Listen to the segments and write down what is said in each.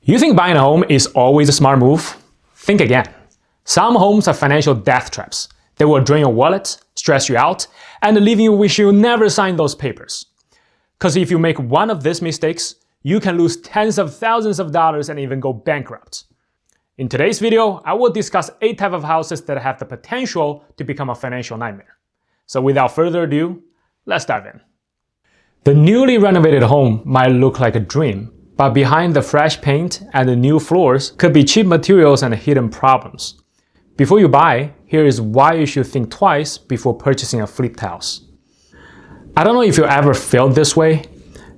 You think buying a home is always a smart move? Think again. Some homes are financial death traps. They will drain your wallet, stress you out, and leave you wish you never signed those papers. Because if you make one of these mistakes, you can lose tens of thousands of dollars and even go bankrupt. In today's video, I will discuss 8 types of houses that have the potential to become a financial nightmare. So without further ado, let's dive in. The newly renovated home might look like a dream, but behind the fresh paint and the new floors could be cheap materials and hidden problems. Before you buy, here is why you should think twice before purchasing a flipped house. I don't know if you ever felt this way.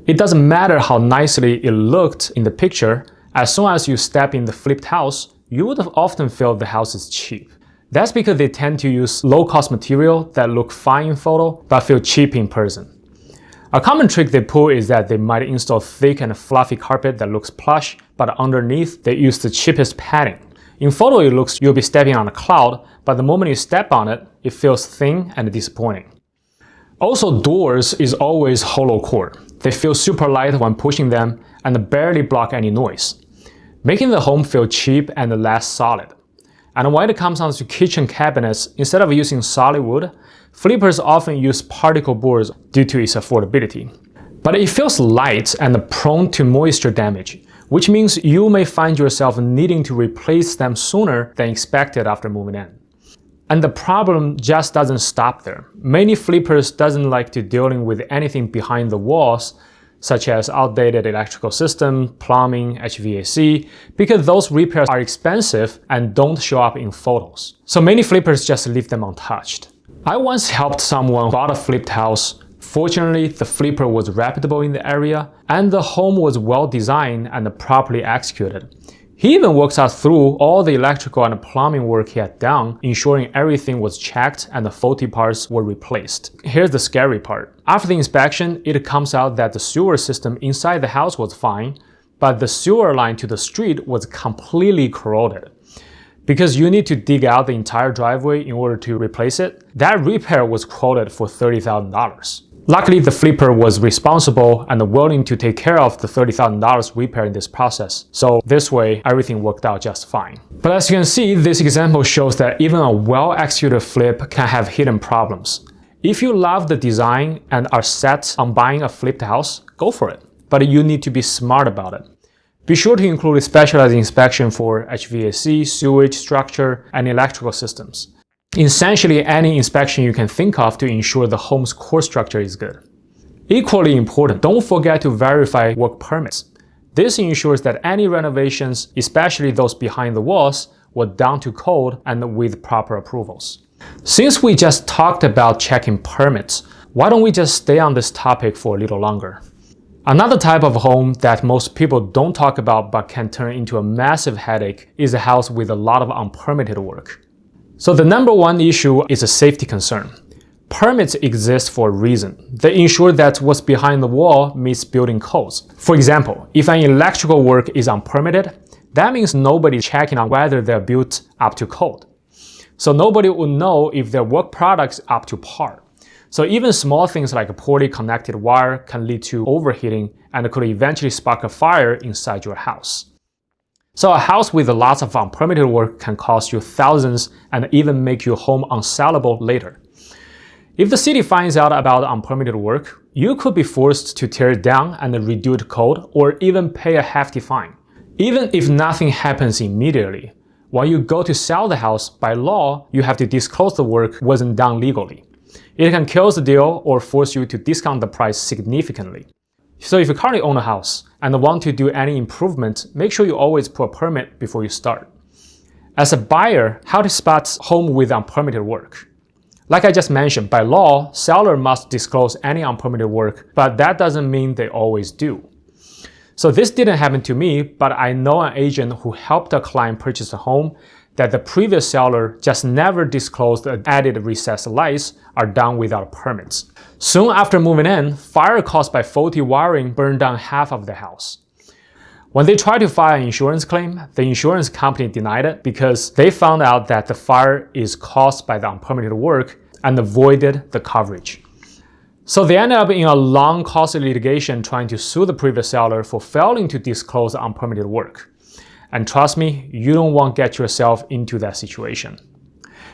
It doesn't matter how nicely it looked in the picture, as soon as you step in the flipped house, you would have often felt the house is cheap. That's because they tend to use low-cost material that look fine in photo but feel cheap in person. A common trick they pull is that they might install thick and fluffy carpet that looks plush, but underneath they use the cheapest padding. In photo it looks you'll be stepping on a cloud, but the moment you step on it, it feels thin and disappointing. Also, doors is always hollow core. They feel super light when pushing them and barely block any noise, making the home feel cheap and less solid. And when it comes down to kitchen cabinets, instead of using solid wood, flippers often use particle boards due to its affordability. But it feels light and prone to moisture damage, which means you may find yourself needing to replace them sooner than expected after moving in. And the problem just doesn't stop there. Many flippers doesn't like to dealing with anything behind the walls, such as outdated electrical system, plumbing, HVAC, because those repairs are expensive and don't show up in photos. So many flippers just leave them untouched. I once helped someone bought a flipped house. Fortunately, the flipper was reputable in the area, and the home was well designed and properly executed. He even walked us through all the electrical and plumbing work he had done, ensuring everything was checked and the faulty parts were replaced. Here's the scary part. After the inspection, it comes out that the sewer system inside the house was fine, but the sewer line to the street was completely corroded. Because you need to dig out the entire driveway in order to replace it, that repair was quoted for $30,000. Luckily, the flipper was responsible and willing to take care of the $30,000 repair in this process. So this way, everything worked out just fine. But as you can see, this example shows that even a well-executed flip can have hidden problems. If you love the design and are set on buying a flipped house, go for it. But you need to be smart about it. Be sure to include a specialized inspection for HVAC, sewage structure, and electrical systems. Essentially, any inspection you can think of to ensure the home's core structure is good. Equally important, don't forget to verify work permits. This ensures that any renovations, especially those behind the walls, were done to code and with proper approvals. Since we just talked about checking permits, why don't we just stay on this topic for a little longer? Another type of home that most people don't talk about but can turn into a massive headache is a house with a lot of unpermitted work. So the number one issue is a safety concern. Permits exist for a reason. They ensure that what's behind the wall meets building codes. For example, if an electrical work is unpermitted, that means nobody's checking on whether they're built up to code. So nobody will know if their work product's up to par. So even small things like a poorly connected wire can lead to overheating and could eventually spark a fire inside your house. So a house with lots of unpermitted work can cost you thousands and even make your home unsellable later. If the city finds out about unpermitted work, you could be forced to tear it down and redo the code or even pay a hefty fine. Even if nothing happens immediately, when you go to sell the house, by law, you have to disclose the work wasn't done legally. It can kill the deal or force you to discount the price significantly. So if you currently own a house and want to do any improvement, make sure you always put a permit before you start. As a buyer, how to spot home with unpermitted work? Like I just mentioned, by law, seller must disclose any unpermitted work, but that doesn't mean they always do. So this didn't happen to me, but I know an agent who helped a client purchase a home that the previous seller just never disclosed the added recessed lights are done without permits. Soon after moving in, fire caused by faulty wiring burned down half of the house. When they tried to file an insurance claim, the insurance company denied it because they found out that the fire is caused by the unpermitted work and avoided the coverage. So they ended up in a long, costly litigation trying to sue the previous seller for failing to disclose unpermitted work. And trust me, you don't want to get yourself into that situation.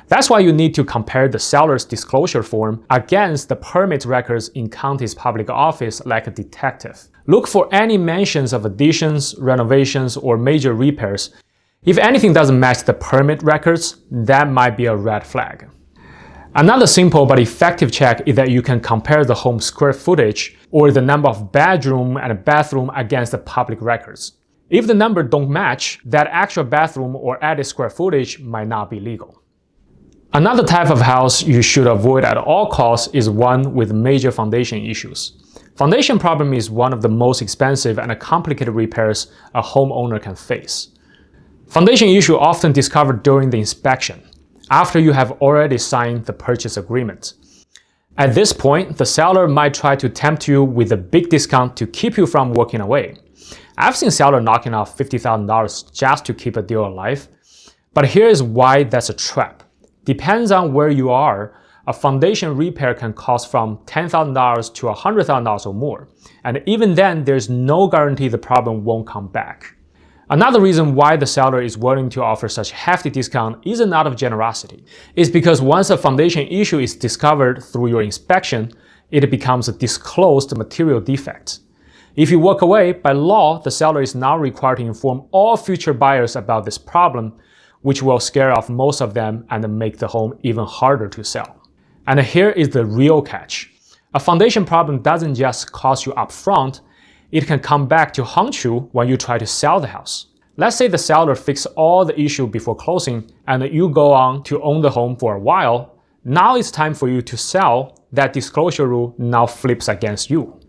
That's why you need to compare the seller's disclosure form against the permit records in county's public office like a detective. Look for any mentions of additions, renovations, or major repairs. If anything doesn't match the permit records, that might be a red flag. Another simple but effective check is that you can compare the home square footage or the number of bedroom and bathroom against the public records. If the number don't match, that actual bathroom or added square footage might not be legal. Another type of house you should avoid at all costs is one with major foundation issues. Foundation problem is one of the most expensive and complicated repairs a homeowner can face. Foundation issue often discovered during the inspection, after you have already signed the purchase agreement. At this point, the seller might try to tempt you with a big discount to keep you from walking away. I've seen sellers knocking off $50,000 just to keep a deal alive. But here's why that's a trap. Depends on where you are, a foundation repair can cost from $10,000 to $100,000 or more. And even then, there's no guarantee the problem won't come back. Another reason why the seller is willing to offer such hefty discount isn't out of generosity. It's because once a foundation issue is discovered through your inspection, it becomes a disclosed material defect. If you walk away, by law, the seller is now required to inform all future buyers about this problem, which will scare off most of them and make the home even harder to sell. And here is the real catch. A foundation problem doesn't just cost you upfront, it can come back to haunt you when you try to sell the house. Let's say the seller fixed all the issue before closing and you go on to own the home for a while. Now it's time for you to sell. That disclosure rule now flips against you.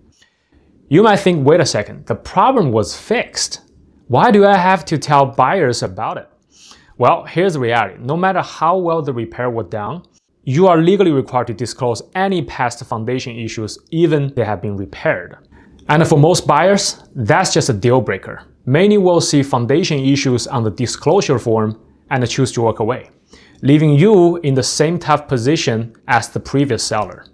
You might think, wait a second, the problem was fixed. Why do I have to tell buyers about it? Well, here's the reality. No matter how well the repair was done, you are legally required to disclose any past foundation issues, even they have been repaired. And for most buyers, that's just a deal breaker. Many will see foundation issues on the disclosure form and choose to walk away, leaving you in the same tough position as the previous seller.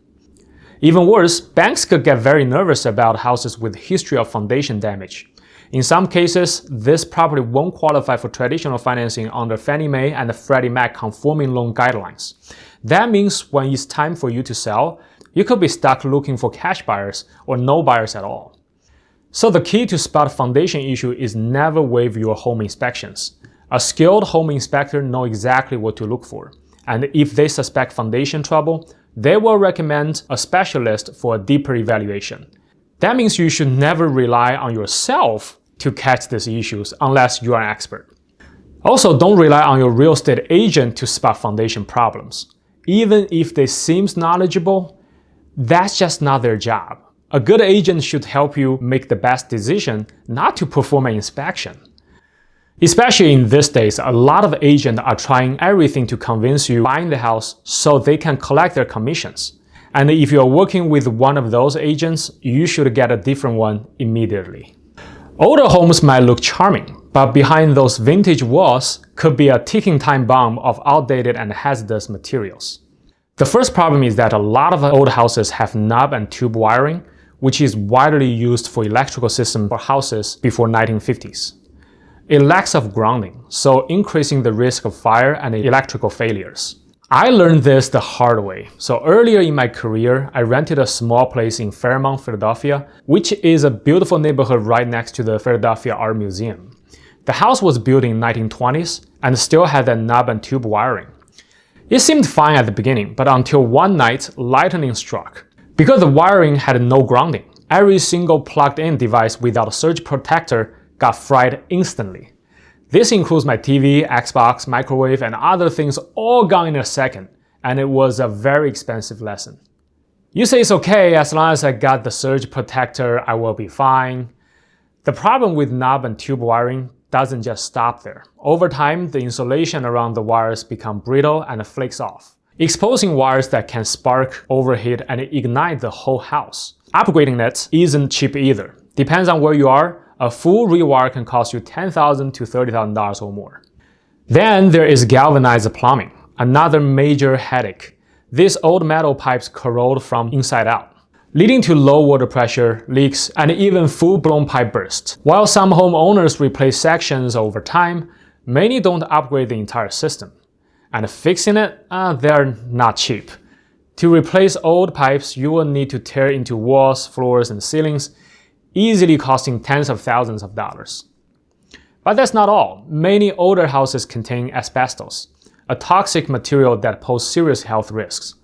Even worse, banks could get very nervous about houses with history of foundation damage. In some cases, this property won't qualify for traditional financing under Fannie Mae and the Freddie Mac conforming loan guidelines. That means when it's time for you to sell, you could be stuck looking for cash buyers or no buyers at all. So the key to spot foundation issue is never waive your home inspections. A skilled home inspector knows exactly what to look for. And if they suspect foundation trouble, they will recommend a specialist for a deeper evaluation. That means you should never rely on yourself to catch these issues unless you are an expert. Also, don't rely on your real estate agent to spot foundation problems. Even if they seem knowledgeable, that's just not their job. A good agent should help you make the best decision, not to perform an inspection. Especially in these days, a lot of agents are trying everything to convince you buying the house so they can collect their commissions. And if you're working with one of those agents, you should get a different one immediately. Older homes might look charming, but behind those vintage walls could be a ticking time bomb of outdated and hazardous materials. The first problem is that a lot of old houses have knob and tube wiring, which is widely used for electrical systems for houses before 1950s. It lacks of grounding, so increasing the risk of fire and electrical failures. I learned this the hard way. So earlier in my career, I rented a small place in Fairmont, Philadelphia, which is a beautiful neighborhood right next to the Philadelphia Art Museum. The house was built in the 1920s and still had that knob and tube wiring. It seemed fine at the beginning, but until one night, lightning struck. Because the wiring had no grounding, every single plugged-in device without a surge protector got fried instantly. This includes my TV, Xbox, microwave, and other things all gone in a second, and it was a very expensive lesson. You say it's okay, as long as I got the surge protector, I will be fine. The problem with knob and tube wiring doesn't just stop there. Over time, the insulation around the wires become brittle and flakes off, exposing wires that can spark, overheat, and ignite the whole house. Upgrading it isn't cheap either. Depends on where you are. A full rewire can cost you $10,000 to $30,000 or more. Then there is galvanized plumbing, another major headache. These old metal pipes corrode from inside out. leading to low water pressure, leaks, and even full-blown pipe bursts. While some homeowners replace sections over time, many don't upgrade the entire system. And fixing it, they're not cheap. To replace old pipes, you will need to tear into walls, floors, and ceilings, easily costing tens of thousands of dollars. But that's not all. Many older houses contain asbestos, a toxic material that poses serious health risks.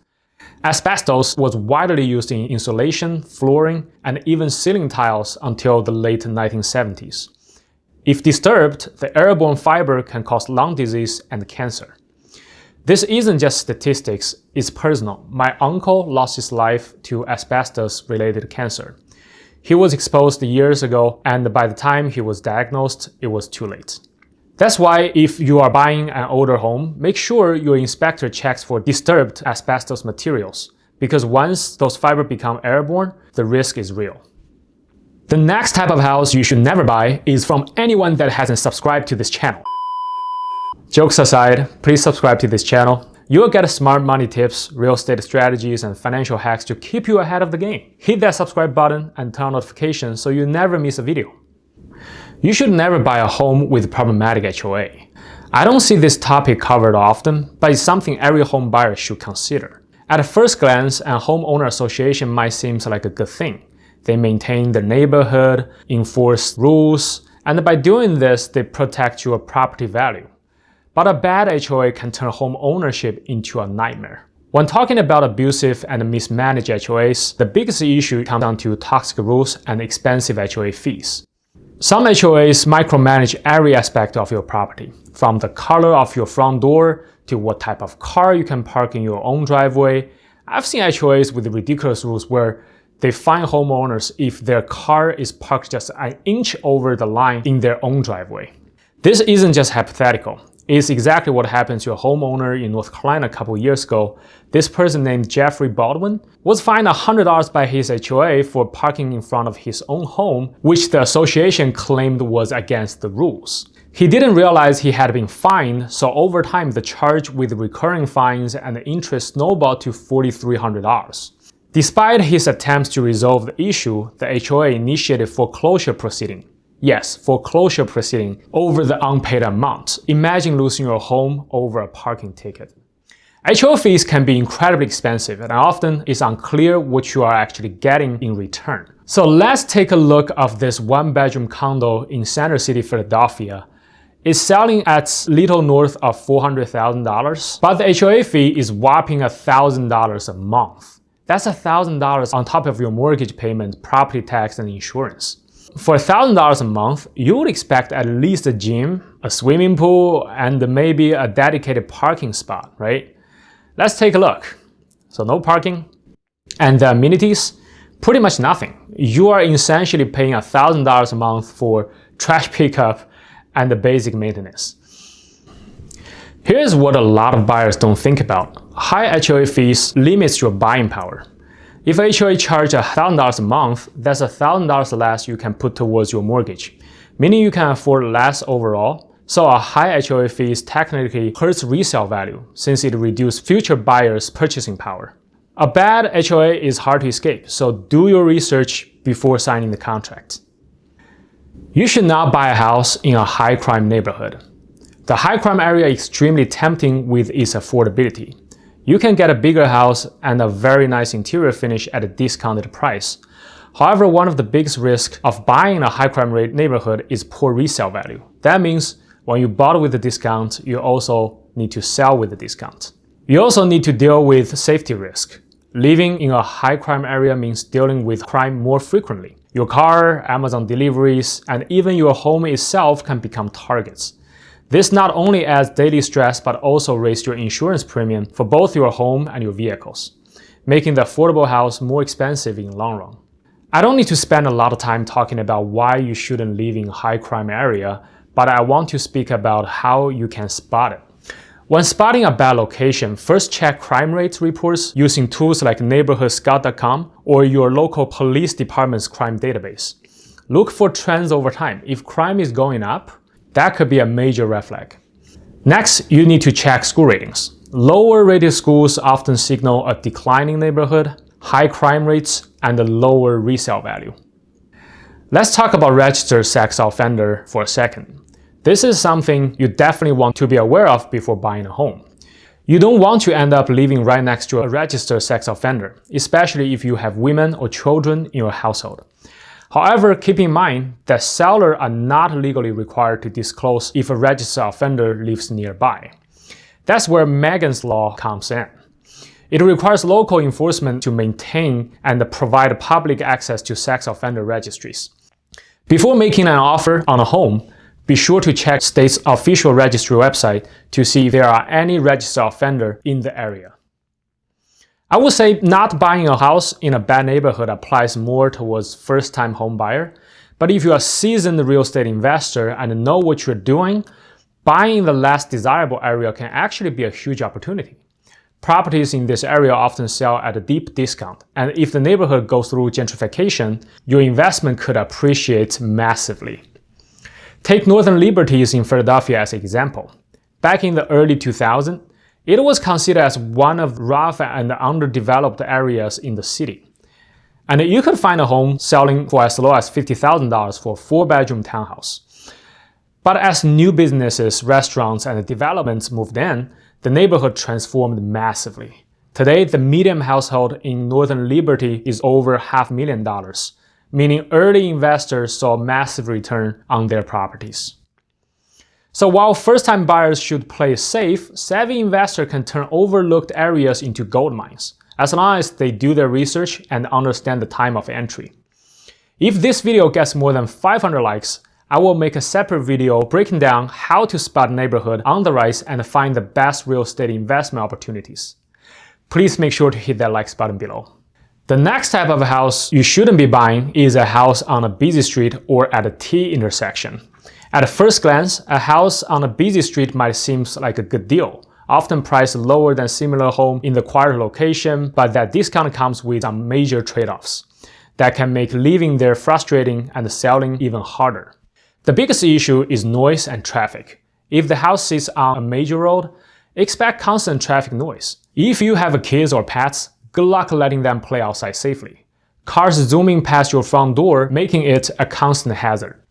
Asbestos was widely used in insulation, flooring, and even ceiling tiles until the late 1970s. If disturbed, the airborne fiber can cause lung disease and cancer. This isn't just statistics, it's personal. My uncle lost his life to asbestos-related cancer. He was exposed years ago, and by the time he was diagnosed, it was too late. That's why if you are buying an older home, make sure your inspector checks for disturbed asbestos materials, because once those fibers become airborne, the risk is real. The next type of house you should never buy is from anyone that hasn't subscribed to this channel. Jokes aside, please subscribe to this channel. You'll get smart money tips, real estate strategies, and financial hacks to keep you ahead of the game. Hit that subscribe button and turn on notifications so you never miss a video. You should never buy a home with problematic HOA. I don't see this topic covered often, but it's something every home buyer should consider. At first glance, a homeowner association might seem like a good thing. They maintain their neighborhood, enforce rules, and by doing this, they protect your property value. But a bad HOA can turn home ownership into a nightmare. When talking about abusive and mismanaged HOAs, the biggest issue comes down to toxic rules and expensive HOA fees. Some HOAs micromanage every aspect of your property, from the color of your front door to what type of car you can park in your own driveway. I've seen HOAs with ridiculous rules where they fine homeowners if their car is parked just an inch over the line in their own driveway. This isn't just hypothetical. It's exactly what happened to a homeowner in North Carolina a couple years ago. This person named Jeffrey Baldwin was fined $100 by his HOA for parking in front of his own home, which the association claimed was against the rules. He didn't realize he had been fined, so over time the charge with recurring fines and the interest snowballed to $4,300. Despite his attempts to resolve the issue, the HOA initiated foreclosure proceeding. Yes, foreclosure proceeding over the unpaid amount. Imagine losing your home over a parking ticket. HOA fees can be incredibly expensive, and often it's unclear what you are actually getting in return. So let's take a look at this one-bedroom condo in Center City, Philadelphia. It's selling at little north of $400,000, but the HOA fee is whopping $1,000 a month. That's $1,000 on top of your mortgage payment, property tax, and insurance. For $1,000 a month, you would expect at least a gym, a swimming pool, and maybe a dedicated parking spot, right? Let's take a look. So no parking. And the amenities? Pretty much nothing. You are essentially paying $1,000 a month for trash pickup and the basic maintenance. Here's what a lot of buyers don't think about. High HOA fees limits your buying power. If HOA charges $1,000 a month, that's $1,000 less you can put towards your mortgage, meaning you can afford less overall. So a high HOA fee technically hurts resale value since it reduces future buyers' purchasing power. A bad HOA is hard to escape, so do your research before signing the contract. You should not buy a house in a high crime neighborhood. The high crime area is extremely tempting with its affordability. You can get a bigger house and a very nice interior finish at a discounted price. However, one of the biggest risks of buying in a high crime rate neighborhood is poor resale value. That means when you bought with a discount, you also need to sell with a discount. You also need to deal with safety risk. Living in a high crime area means dealing with crime more frequently. Your car, Amazon deliveries, and even your home itself can become targets. This not only adds daily stress but also raises your insurance premium for both your home and your vehicles, making the affordable house more expensive in the long run. I don't need to spend a lot of time talking about why you shouldn't live in a high crime area, but I want to speak about how you can spot it. When spotting a bad location, first check crime rates reports using tools like neighborhoodscout.com or your local police department's crime database. Look for trends over time. If crime is going up, that could be a major red flag. Next, you need to check school ratings. Lower rated schools often signal a declining neighborhood. high crime rates, and a lower resale value. Let's talk about registered sex offender for a second. This is something you definitely want to be aware of before buying a home. You don't want to end up living right next to a registered sex offender, especially if you have women or children in your household. However, keep in mind that sellers are not legally required to disclose if a registered offender lives nearby. That's where Megan's Law comes in. It requires local enforcement to maintain and provide public access to sex offender registries. Before making an offer on a home, be sure to check state's official registry website to see if there are any registered offenders in the area. I would say not buying a house in a bad neighborhood applies more towards first-time home buyer, but if you are a seasoned real estate investor and know what you're doing, buying in the less desirable area can actually be a huge opportunity. Properties in this area often sell at a deep discount, and if the neighborhood goes through gentrification, your investment could appreciate massively. Take Northern Liberties in Philadelphia as an example. Back in the early 2000s, it was considered as one of the rough and underdeveloped areas in the city. And you could find a home selling for as low as $50,000 for a 4-bedroom townhouse. But as new businesses, restaurants, and developments moved in, the neighborhood transformed massively. Today, the median household in Northern Liberty is over $500,000, meaning early investors saw massive return on their properties. So while first-time buyers should play safe, savvy investors can turn overlooked areas into gold mines, as long as they do their research and understand the time of entry. If this video gets more than 500 likes, I will make a separate video breaking down how to spot neighborhood on the rise and find the best real estate investment opportunities. Please make sure to hit that likes button below. The next type of house you shouldn't be buying is a house on a busy street or at a T intersection. At first glance, a house on a busy street might seem like a good deal, often priced lower than similar home in the quieter location, but that discount comes with some major trade-offs that can make living there frustrating and selling even harder. The biggest issue is noise and traffic. If the house sits on a major road, expect constant traffic noise. If you have kids or pets, good luck letting them play outside safely. Cars zooming past your front door, making it a constant hazard.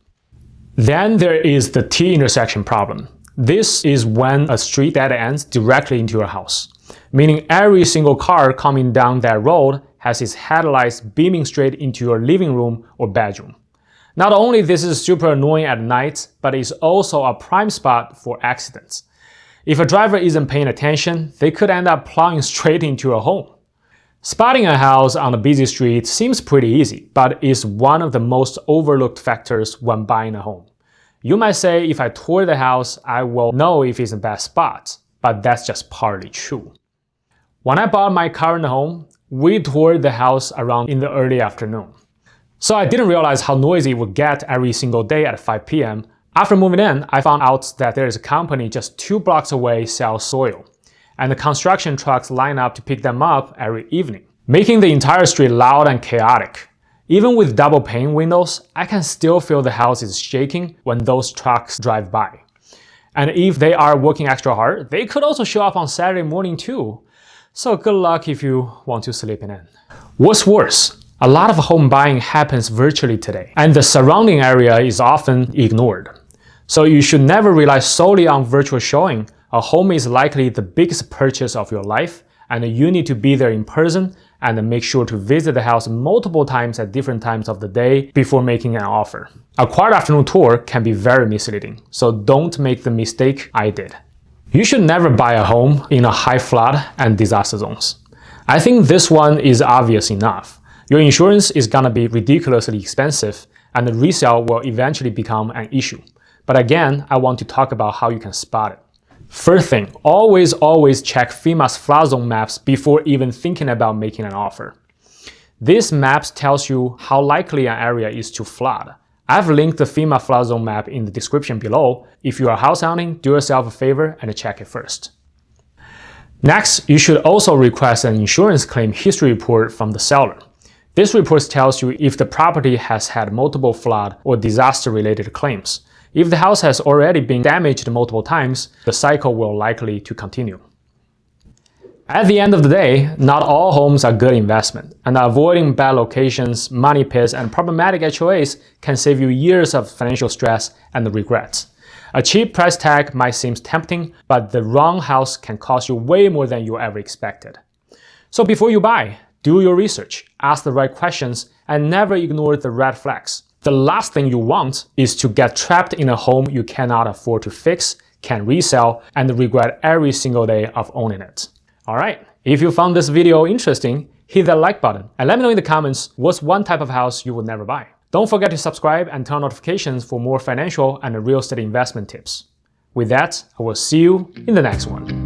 Then there is the T intersection problem. This is when a street dead ends directly into your house, meaning every single car coming down that road has its headlights beaming straight into your living room or bedroom. Not only this is super annoying at night, but it's also a prime spot for accidents. If a driver isn't paying attention, they could end up plowing straight into your home. Spotting a house on a busy street seems pretty easy, but is one of the most overlooked factors when buying a home. You might say if I tour the house, I will know if it's in a bad spot, but that's just partly true. When I bought my current home, we toured the house around in the early afternoon. So I didn't realize how noisy it would get every single day at 5 p.m. After moving in, I found out that there is a company just 2 blocks away sells soil, and the construction trucks line up to pick them up every evening, making the entire street loud and chaotic. Even with double pane windows, I can still feel the house is shaking when those trucks drive by. And if they are working extra hard, they could also show up on Saturday morning too. So good luck if you want to sleep in. What's worse? A lot of home buying happens virtually today, and the surrounding area is often ignored. So you should never rely solely on virtual showing. A home is likely the biggest purchase of your life, and you need to be there in person and make sure to visit the house multiple times at different times of the day before making an offer. A quiet afternoon tour can be very misleading, so don't make the mistake I did. You should never buy a home in a high flood and disaster zones. I think this one is obvious enough. Your insurance is gonna be ridiculously expensive, and the resale will eventually become an issue. But again, I want to talk about how you can spot it. First thing, always check FEMA's flood zone maps before even thinking about making an offer. This map tells you how likely an area is to flood. I've linked the FEMA flood zone map in the description below. If you are house hunting, do yourself a favor and check it first. Next, you should also request an insurance claim history report from the seller. This report tells you if the property has had multiple flood or disaster-related claims. If the house has already been damaged multiple times, the cycle will likely to continue. At the end of the day, not all homes are good investment, and avoiding bad locations, money pits, and problematic HOAs can save you years of financial stress and regrets. A cheap price tag might seem tempting, but the wrong house can cost you way more than you ever expected. So before you buy, do your research, ask the right questions, and never ignore the red flags. The last thing you want is to get trapped in a home you cannot afford to fix, can resell, and regret every single day of owning it. Alright, if you found this video interesting, hit that like button and let me know in the comments what's one type of house you would never buy. Don't forget to subscribe and turn on notifications for more financial and real estate investment tips. With that, I will see you in the next one.